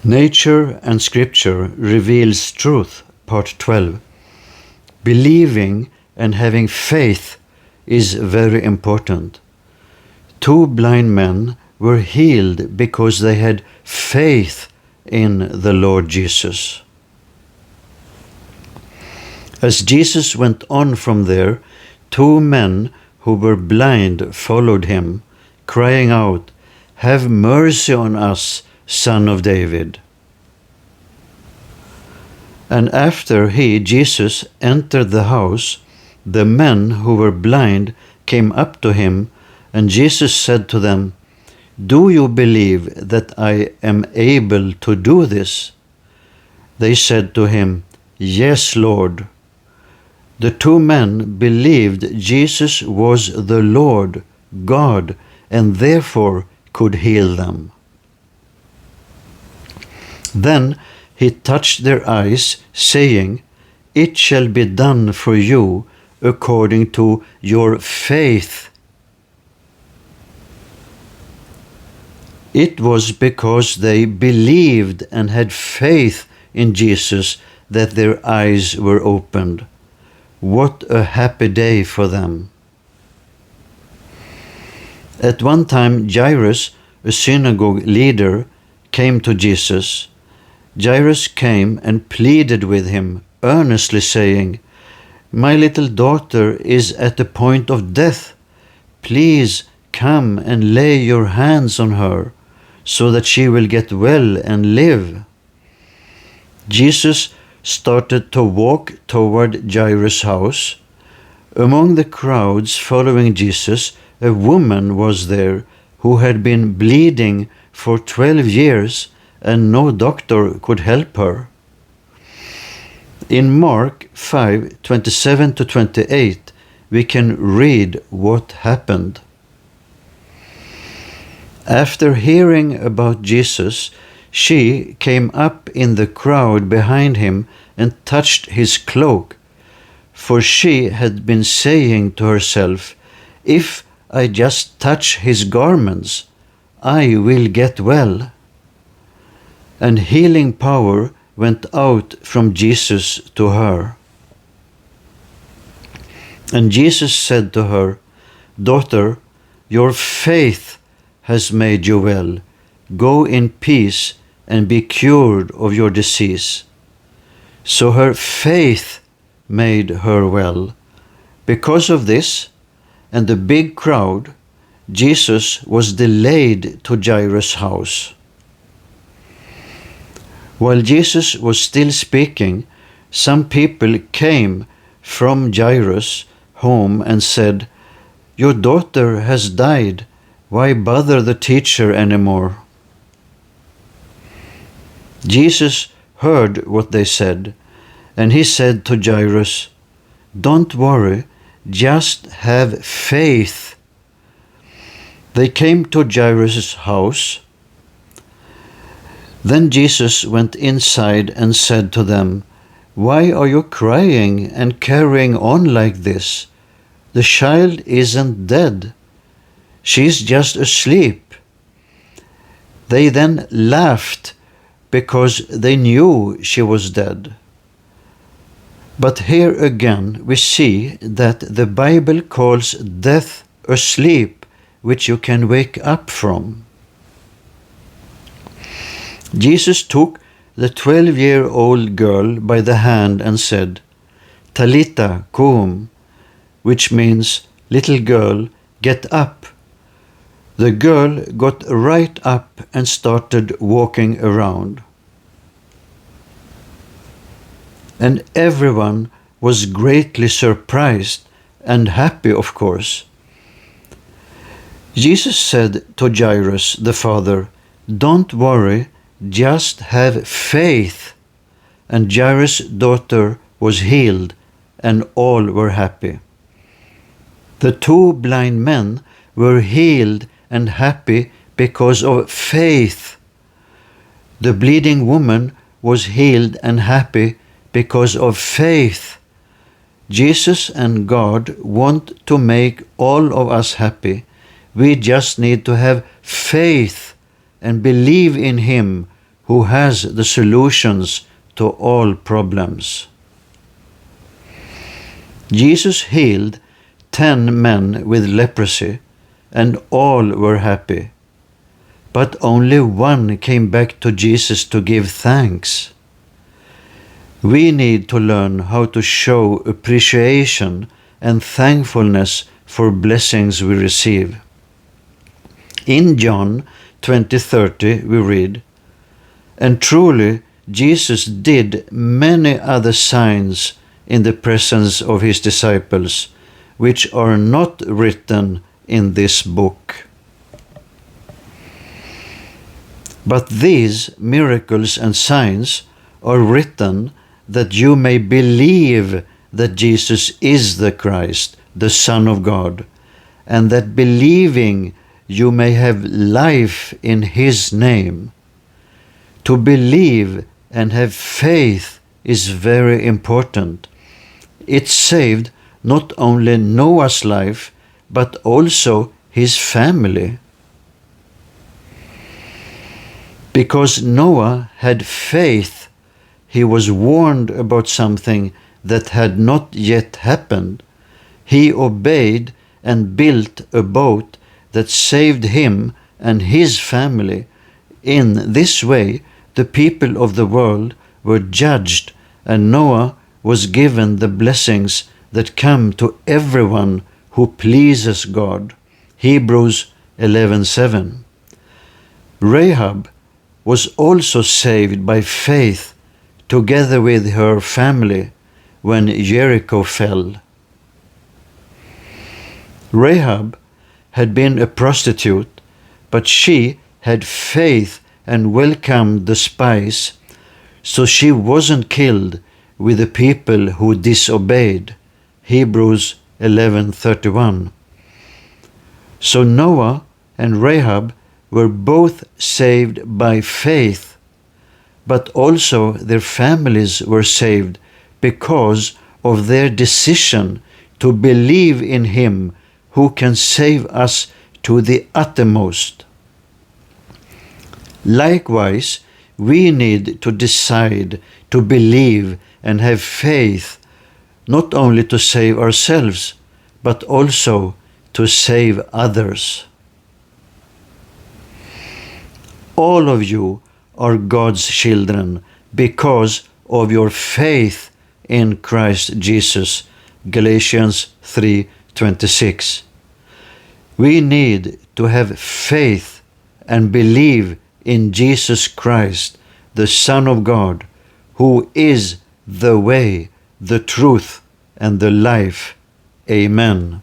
Nature and Scripture reveals truth, part 12. Believing and having faith is very important. 2 blind men were healed because they had faith in the Lord Jesus. As Jesus went on from there, 2 men who were blind followed him, crying out, "Have mercy on us, Son of David." And after he, Jesus, entered the house, the men who were blind came up to him, and Jesus said to them, "Do you believe that I am able to do this?" They said to him, "Yes, Lord." The 2 men believed Jesus was the Lord, God, and therefore could heal them. Then he touched their eyes, saying, "It shall be done for you according to your faith." It was because they believed and had faith in Jesus that their eyes were opened. What a happy day for them. At one time, Jairus, a synagogue leader, came to Jesus. Jairus came and pleaded with him, earnestly saying, "My little daughter is at the point of death. Please come and lay your hands on her, so that she will get well and live." Jesus started to walk toward Jairus' house. Among the crowds following Jesus, a woman was there who had been bleeding for 12 years, and no doctor could help her. In Mark 5:27-28, we can read what happened. After hearing about Jesus, she came up in the crowd behind him and touched his cloak, for she had been saying to herself, "If I just touch his garments, I will get well." And healing power went out from Jesus to her. And Jesus said to her, "Daughter, your faith has made you well. Go in peace and be cured of your disease." So her faith made her well. Because of this and the big crowd, Jesus was delayed to Jairus' house. While Jesus was still speaking, some people came from Jairus' home and said, "Your daughter has died. Why bother the teacher anymore?" Jesus heard what they said, and he said to Jairus, "Don't worry, just have faith." They came to Jairus' house. Then Jesus went inside and said to them, "Why are you crying and carrying on like this? The child isn't dead. She's just asleep." They then laughed because they knew she was dead. But here again we see that the Bible calls death a sleep which you can wake up from. Jesus took the 12-year-old girl by the hand and said, "Talitha koum," which means, "Little girl, get up." The girl got right up and started walking around. And everyone was greatly surprised and happy, of course. Jesus said to Jairus, the father, "Don't worry, just have faith." And Jairus' daughter was healed, and all were happy. The 2 blind men were healed and happy because of faith. The bleeding woman was healed and happy because of faith. Jesus and God want to make all of us happy. We just need to have faith and believe in Him who has the solutions to all problems. Jesus healed 10 men with leprosy, and all were happy. But only one came back to Jesus to give thanks. We need to learn how to show appreciation and thankfulness for blessings we receive. In John 20:30 we read, "And truly Jesus did many other signs in the presence of his disciples, which are not written in this book." But these miracles and signs are written that you may believe that Jesus is the Christ, the Son of God, and that believing you may have life in his name. To believe and have faith is very important. It saved not only Noah's life, but also his family. Because Noah had faith, he was warned about something that had not yet happened. He obeyed and built a boat that saved him and his family. In this way, the people of the world were judged, and Noah was given the blessings that come to everyone who pleases God. Hebrews 11:7. Rahab was also saved by faith together with her family when Jericho fell. Rahab had been a prostitute, but she had faith and welcomed the spies, so she wasn't killed with the people who disobeyed. Hebrews 11:31. So Noah and Rahab were both saved by faith, but also their families were saved because of their decision to believe in him who can save us to the uttermost. Likewise, we need to decide to believe and have faith, not only to save ourselves, but also to save others. All of you are God's children because of your faith in Christ Jesus. Galatians 3:26. We need to have faith and believe in Jesus Christ, the Son of God, who is the way, the truth, and the life. Amen.